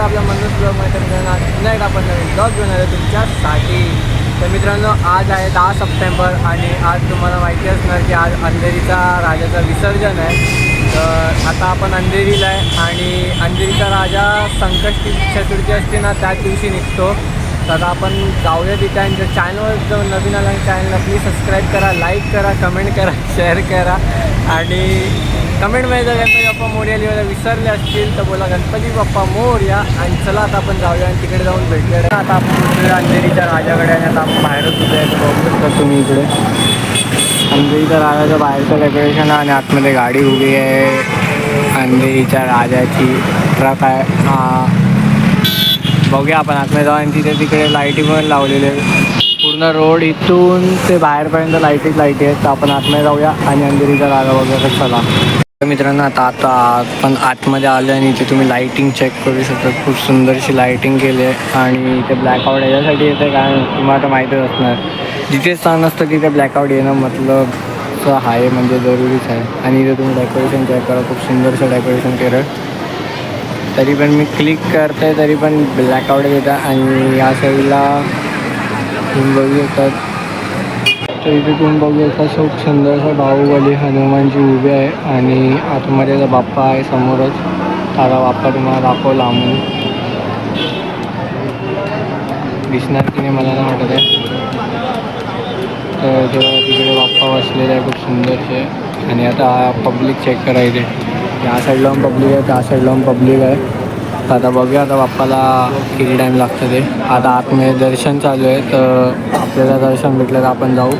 आपल्या मनोज ब्लॉग मित्रांनो पुन्हा एक आपण नवीन ब्लॉग घेऊन आलो तुमच्यासाठी. तर मित्रांनो आज आहे 10 सप्टेंबर आणि आज तुम्हाला माहिती असणार की आज अंधेरीचा राजाचा विसर्जन आहे. तर आता आपण अंधेरीला आहे आणि अंधेरीचा राजा संकष्टी चतुर्थी असते ना त्याच दिवशी निघतो. तर आता आपण जाऊया तिथे आणि जर चॅनलवर जर नवीन आला चॅनलला प्लीज सबस्क्राईब करा, लाईक करा, कमेंट करा, शेअर करा आणि कमेंटमध्ये जर गणपती बाप्पा मोरया लिहायला विसरले असतील तर बोला गणपती बाप्पा मोरया. आणि चला आता आपण जाऊया आणि तिकडे जाऊन भेटूया. आता आपण पोहोचूया अंधेरीच्या राजाकडे आणि आता आपण बाहेरच उभे आहे. बघू शकता तुम्ही इकडे अंधेरीच्या राजाचं बाहेरचं डेकोरेशन आणि आतमध्ये गाडी उभी आहे. अंधेरीच्या राजाची ट्रक आहे हा. बघूया आपण आतमध्ये जाऊ आणि तिकडे लाईटी पण लावलेले पूर्ण रोड इथून ते बाहेरपर्यंत लाईटी आहेत. तर आपण आतमध्ये जाऊया आणि अंधेरीचा राजा वगैरे चला. मित्रांनो आता आपण आतमध्ये आलो आणि इथे तुम्ही लाईटिंग चेक करू शकता. खूप सुंदरशी लाईटिंग केली आहे आणि इथे ब्लॅकआउट याच्यासाठी येते कारण तुम्हाला तर माहीतच असणार जिथे स्थान असतं तिथे ब्लॅकआउट येणं मतलब आहे म्हणजे जरुरीच आहे. आणि इथे तुम्ही डेकोरेशन चेक करा, खूप सुंदरसं डेकोरेशन केलं. तरी पण मी क्लिक करते तरी पण ब्लॅकआउट येतात. आणि या साईडला तुम्ही बघू शकतात. तर इथे तुम्ही बघू शकता खूप सुंदरसा बाहुबली हनुमानजी उभे आहे आणि आतमध्ये बाप्पा आहे समोरच. तारा बाप्पा तुम्हाला दाखवला लांबून दिसणार की नाही मला नाही वाटत आहे. तर तेव्हा तिकडे बाप्पा बसलेले आहे खूप सुंदरसे. आणि आता पब्लिक चेक करायचे, या साईडला पण पब्लिक आहे, त्या साईडला पण पब्लिक आहे. आता बघूया आता बाप्पाला किती टाईम लागतं ते. आता आतमध्ये दर्शन चालू आहे तर आपल्याला दर्शन भेटलं तर आपण जाऊ.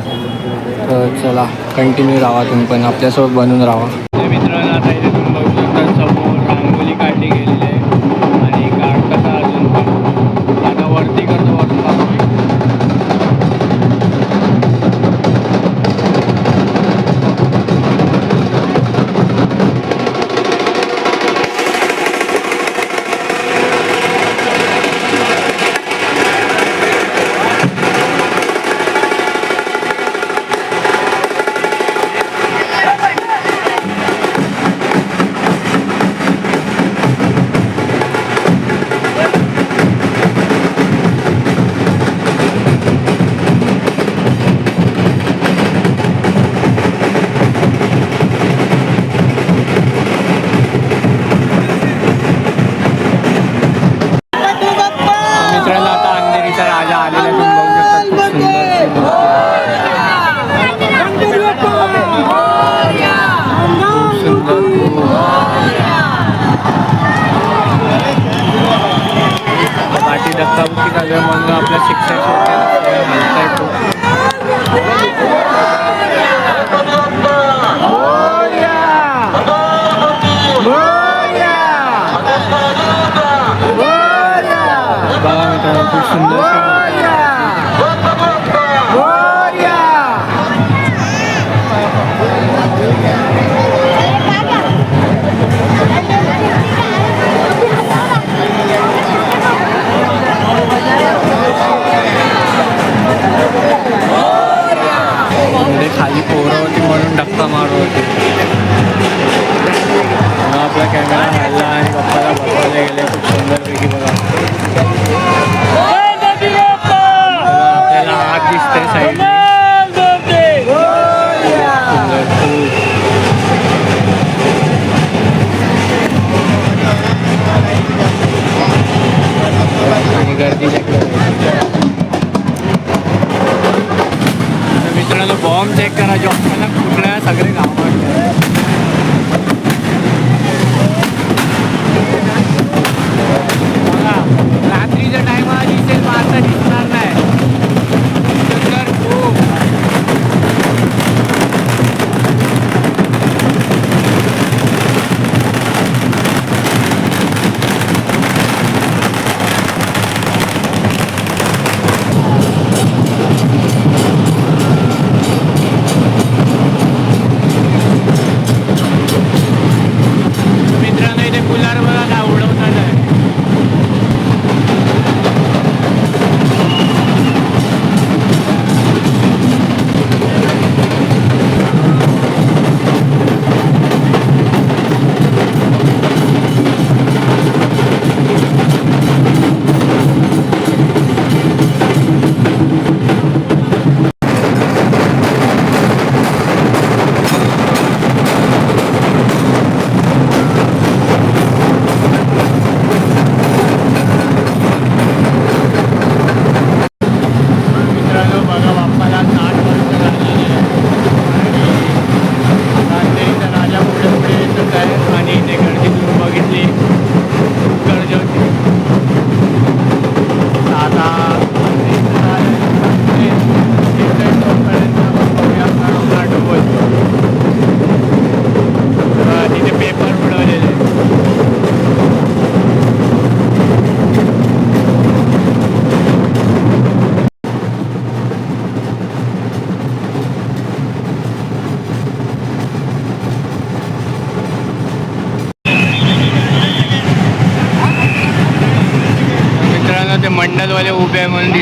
तर चला कंटिन्यू राहा तुम्ही पण आपल्यासोबत बनून राहा. मित्रांनो आता इथे तुम्ही बघू शकता समोर रांगोली काढली गेलेली आहे आणि काढतात अजून पण. आता वरती करतो वरती. धक्काबुक्की चालू आहे म्हणून आपल्या शिक्षक म्हणताय बघा मित्रांनो खूप सुंदर खाली पोरं होती म्हणून धक्का मारत होती. आपला कॅमेरा हल्ला आणि बाप्पाला बसवले गेले खूप सुंदरपैकी. बघा आपल्याला आग दिसते साईड आणि गर्दी मित्रांनो बॉम्ब चेक करा जो आपल्याला कुठल्या सगळे गावात रात्रीच्या टायमाला दिसेल आता दिसणार नाही. सुंदर खूप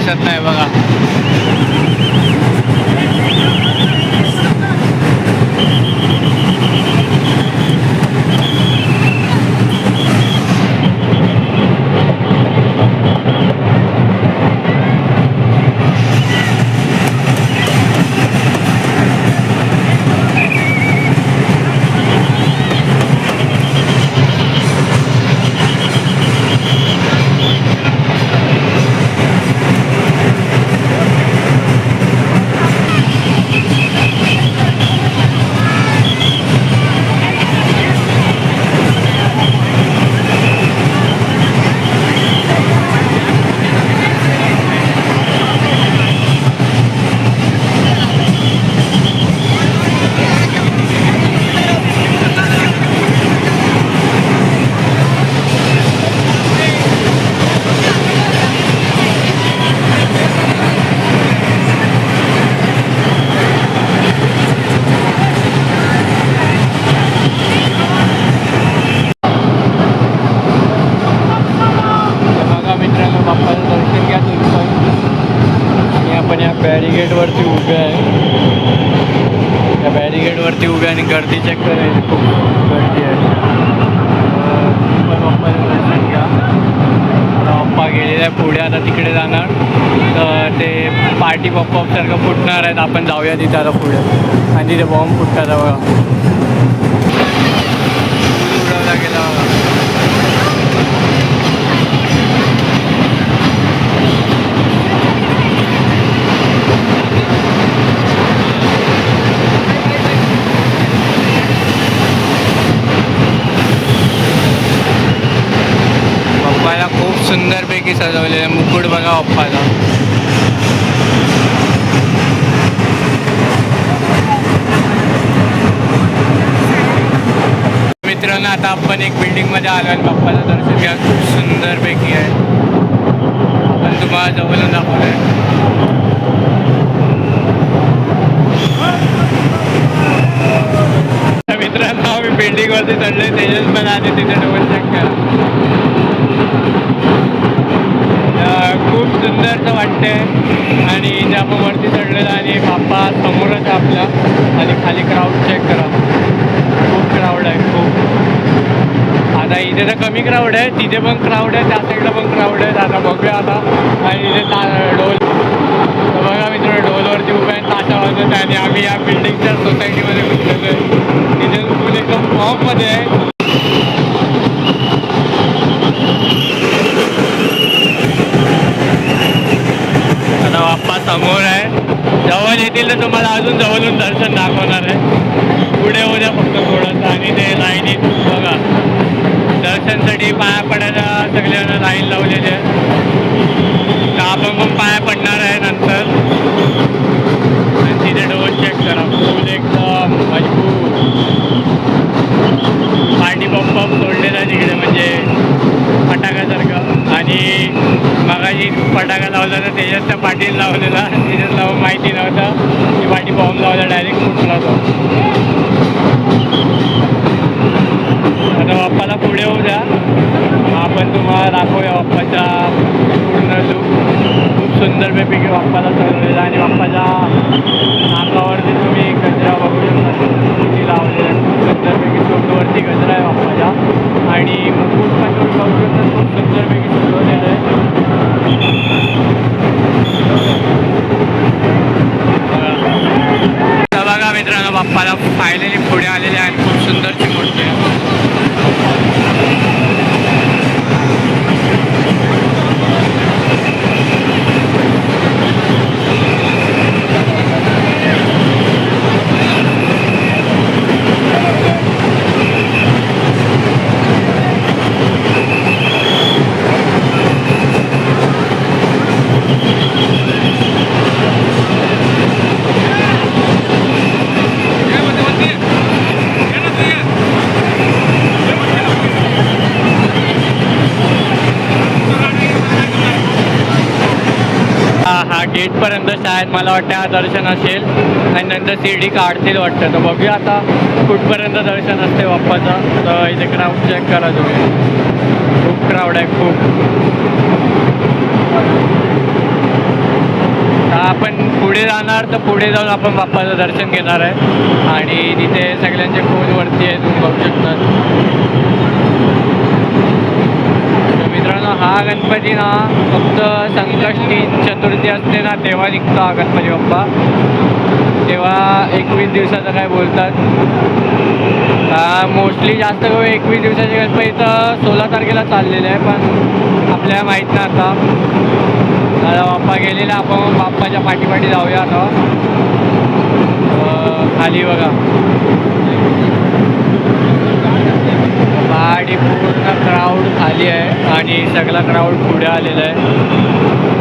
दिसत नाही बघा. बॅरिगेटवरती उभे आहे. त्या बॅरिगेटवरती उभे आणि गर्दी चेक करायची, खूप गर्दी आहे. पण पप्पाचं दर्शन घ्या. आता पप्पा गेलेले आहे पुढे, आता तिकडे जाणार. तर ते पार्टी पॉपअपसारखं फुटणार आहेत, आपण जाऊया तिथे आता पुढे. आणि तिथे बॉम्ब फुटतात बघा, उडवला गेला बघा. पप्पाला खूप सुंदरपैकी सजवलेलं आहे. मुकुट बघा पप्पाला. मित्रांनो आता आपण एक बिल्डिंगमध्ये आलो आणि पप्पाचं दर्शन घ्या. खूप सुंदरपैकी आहे. आपण तुम्हाला जवळून दाखवलं आहे. मित्रांनो आम्ही बिल्डिंगवरती चढलोय. तेजस पण आले तिथे डबल चेक करा. खूप सुंदरचं वाटतंय. आणि इथे आपण वरती चढलेलं आणि बाप्पा समोरच आहे आपला. आणि खाली क्राऊड चेक करा, खूप क्राऊड आहे खूप. आता इथे तर कमी क्राऊड आहे, तिथे पण क्राऊड आहे, त्या साईडला पण क्राऊड आहे. आता बघूया आता. आणि इथे डोल बघा मित्रांनो, डोलवरती उभे आहे, ताशा वाजत आहे. आणि आम्ही या बिल्डिंगच्या सोसायटीमध्ये घुसलेलो आहे. तिथे फुल एकदम फॉर्ममध्ये आहे. आता बाप्पा समोर आहे. जवळ येतील तर तुम्हाला अजून जवळून दर्शन दाखवणार आहे. पुढे होऊ द्या फक्त थोडंसं. आणि ते लाईनीत बघा, दर्शनसाठी पाया पडायला सगळ्यांना लाईन लावलेली आहे. तर आपण पण पाया पडणार आहे नंतर. आणि तिथे डोर चेक करा, फुल एकदम मजबूत. पार्टी पंप सोडलेला आहे तिकडे, म्हणजे फटाक्यासारखं. आणि मगाशी फटाका लावला तर तेजसच्या पाठीत लावलेला. तेजसला माहिती नव्हतं की पाठी बॉम्ब लावला, डायरेक्ट फुटला तो. आता बाप्पाला पुढे होऊ द्या, आपण तुम्हाला दाखवूया बाप्पाचा पूर्ण लूक. खूप सुंदरपैकी बाप्पाला सजवलेला. आणि बाप्पाच्या नाकावरती तुम्ही गजरा बघू शकता, किती लावलेला आहे. खूप सुंदरपैकी तोंडवरती गजरा आहे बाप्पाच्या. आणि मुकुट पण तुम्ही बघू शकता, खूप सुंदरपैकी सजवलेलं आहे. बघा मित्रांनो, बाप्पाला फायनली पुढे आलेले आहे. खूप सुंदरची मूर्ती आहे. गेटपर्यंत शाळेत मला वाटतं हा दर्शन असेल. आणि नंतर शिर्डी काढतील वाटतं. तर बघूया आता कुठपर्यंत दर्शन असते बाप्पाचं. तर इथे क्राऊड चेक करा तुम्ही, खूप क्राऊड आहे खूप. पुढे जाणार तर पुढे जाऊन आपण बाप्पाचं दर्शन घेणार आहे आणि तिथे सगळ्यांचे फोन वरती आहे, तुम्ही बघू शकता. तर मित्रांनो हा गणपती ना फक्त संकष्टी चतुर्थी असते ना तेव्हा निघतो हा गणपती बाप्पा. तेव्हा 21 दिवसाचं काय बोलतात, मोस्टली जास्त करून 21 दिवसाचे गणपती तर 16 तारखेला चाललेले आहे, पण आपल्याला माहीत नाही आता. बाप्पा गेलेला, आपण बाप्पाच्या पाठीपाठी जाऊया आता. खाली बघा पहाडी पूर्ण क्राऊड खाली आहे आणि सगळा क्राऊड पुढे आलेला आहे.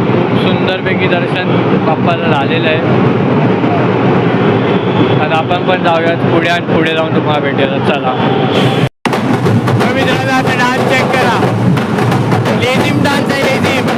खूप सुंदरपैकी दर्शन बाप्पाचं झालेलं आहे. आता आपण पण जाऊयात पुढे आणि पुढे जाऊन तुम्हाला भेटेल. चला मित्रांनो, आता डान्स चेक करा. लेझिम डान्स आहे, लेझिम.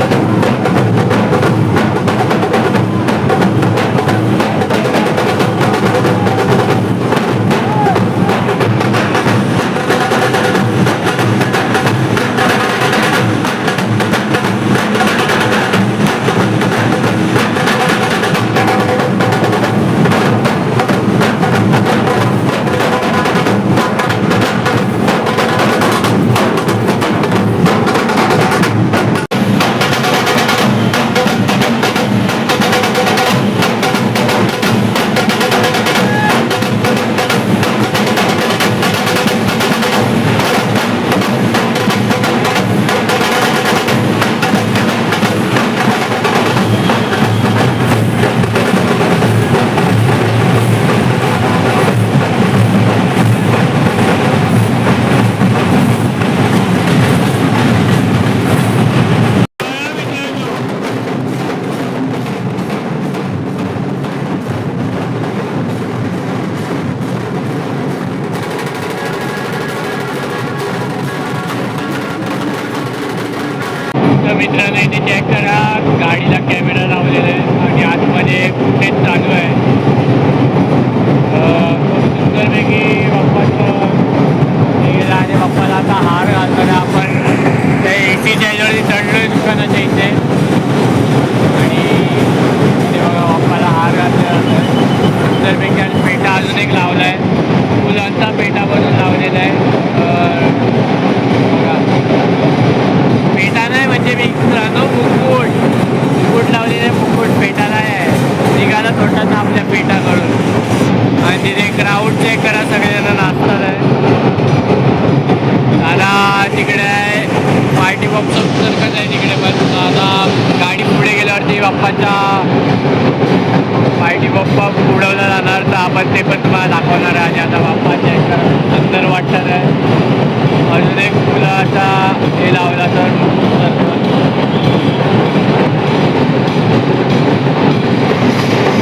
मित्रांनो इथे चेक करा, गाडीला कॅमेरा लावलेला आहे आणि आतमध्ये फुटेज चालू आहे. खूप सुंदरपैकी बाप्पाचं गेलं आणि बाप्पाला आता हार घालताना आपण त्या एसीच्या ह्याच्यावरती चढलो आहे दुकानाच्या इथे आणि ते बघा बाप्पाला हार घातलेला जातं सुंदरपैकी. आणि पेटा अजून एक लावला आहे, फुलांचा पेटा बनवून लावलेला आहे. पेटा नाही म्हणजे मित्रांनो मुकुट लावलेला, मुकुट पेटा नाही आहे. निघाला छोटासा आपल्या पेटाकडून. आणि तिथे क्राऊड चेक करा, सगळेजण नाचतात आहे. आता तिकडे आहे पार्टी बॉक्स सर्कस आहे तिकडे, पण आता गाडी पुढे गेल्यावरती बाप्पाच्या पार्टी बाप्पा उडवला जाणार, तर आपण ते पण तुम्हाला दाखवणार आहे. आणि आता बाप्पा चेक करा, सुंदर वाटतं आहे. अजून एक फुलाचा हे लावला तर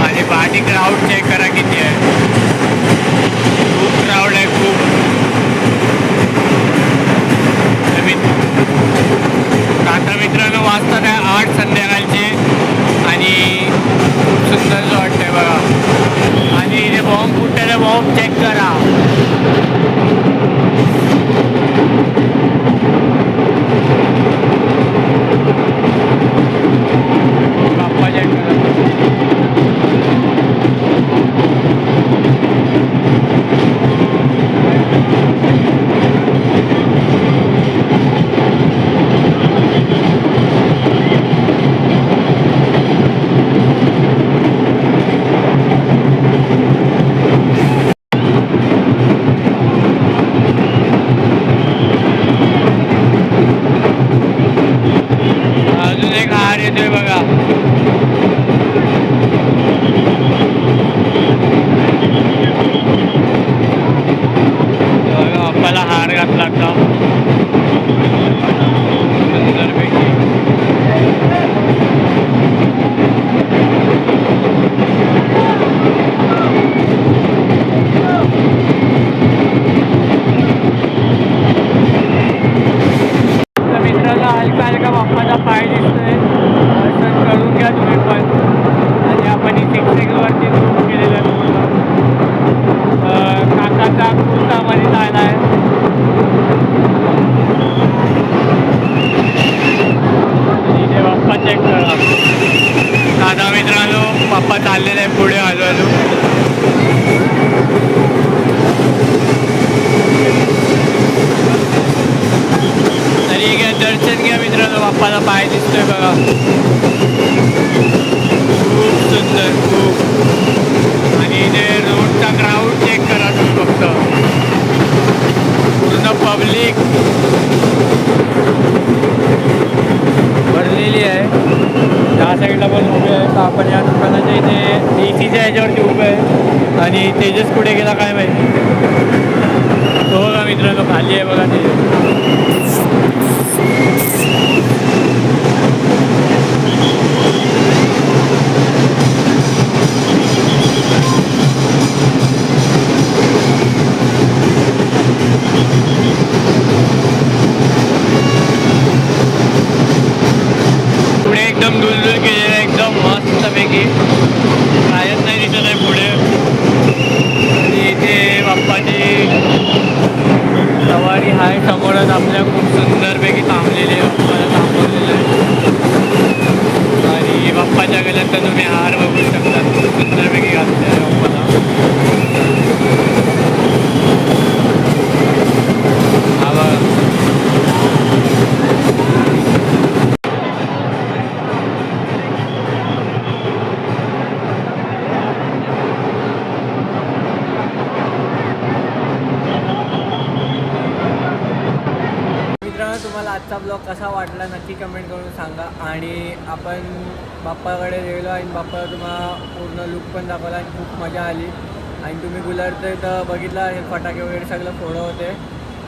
आणि पार्टी क्राऊड चेक करा किती आहे. खूप क्राऊड आहे, खूप. आता मित्रांनो वाजतात आहे 8 संध्याकाळचे आणि खूप सुंदर वाटतंय बघा. आणि इथे बॉम्ब फुटलेला बॉम्ब चेक करा. बाप्पा चेक करा. अजून एक हार येतोय बघा. बाप्पाला हार घातला का सुंदरपैकी. मित्रांनो हलका हलका बाप्पाचा पाय दिसतोय, दर्शन करून घ्या तुम्ही पण. आणि आपण ही 6 वरती शूट केलेलं आहे पूर्ण. काकाचा कुर्तामध्ये जायला आहे. इथे बाप्पा चेक करा. दादा मित्रांनो बाप्पाचा चाललेलं आहे पुढे हळूहळू. तरी घ्या दर्शन घ्या मित्रांनो, बाप्पाला पाय दिसतोय बघा, खूप सुंदर खूप. आणि इथे रोडचा क्राऊड चेक करा तुम्ही फक्त, पूर्ण पब्लिक भरलेली आहे. त्या साईडला पण उभे आहे. तर आपण या दुकानाच्या इथे एसीच्या ह्याच्यावरती उभे आहे. आणि तेजस कुठे गेला काय माहिती. तो बघा मित्रांनो खाली आहे बघा तेजस. पुढे एकदम दुलदुल केलेलं आहे, एकदम मस्तपैकी, कायच नाही दिसत आहे पुढे. आणि इथे बाप्पाची सवारी आहे समोरच आपल्या, खूप सुंदरपैकी थांबलेली आहे, बाप्पाला थांबवलेलं आहे. आणि बाप्पाच्या गळ्यात तर तुम्ही हार बघू शकता, खूप सुंदरपैकी घातले आहे बाप्पाला. हा बघा. तुम्हाला आजचा ब्लॉग कसा वाटला नक्की कमेंट करून सांगा. आणि आपण बाप्पाकडे गेलो आणि बाप्पा तुम्हाला पूर्ण लुक पण दाखवला आणि खूप मजा आली. आणि तुम्ही गुलारचं इथं बघितला हे फटाके वगैरे सगळं फोडं होते.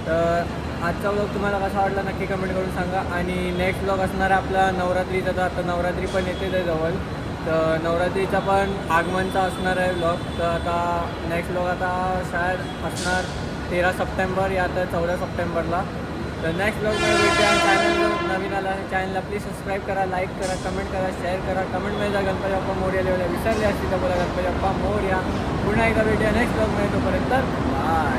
तर आजचा ब्लॉग तुम्हाला कसा वाटला नक्की कमेंट करून सांगा. आणि नेक्स्ट ब्लॉग असणार आहे आपला नवरात्रीचा. तर आता नवरात्री पण येते आहे जवळ, तर नवरात्रीचा पण आगमनचा असणार आहे ब्लॉग. तर आता नेक्स्ट ब्लॉग आता शाळेत असणार 13 सप्टेंबर या तर 14 सप्टेंबरला. तर नेक्स्ट ब्लॉगमध्ये भेटूया. चॅनल जर नवीन आला आहे चॅनलला प्लीज सबस्क्राईब करा, लाईक करा, कमेंट करा, शेअर करा. कमेंटमध्ये जर गणपती बाप्पा मोरया लिहिलं विसरले असतील तर बोला गणपती बाप्पा मोरया. पुन्हा एकदा भेटूया नेक्स्ट ब्लॉगमध्ये. तोपर्यंत बाय.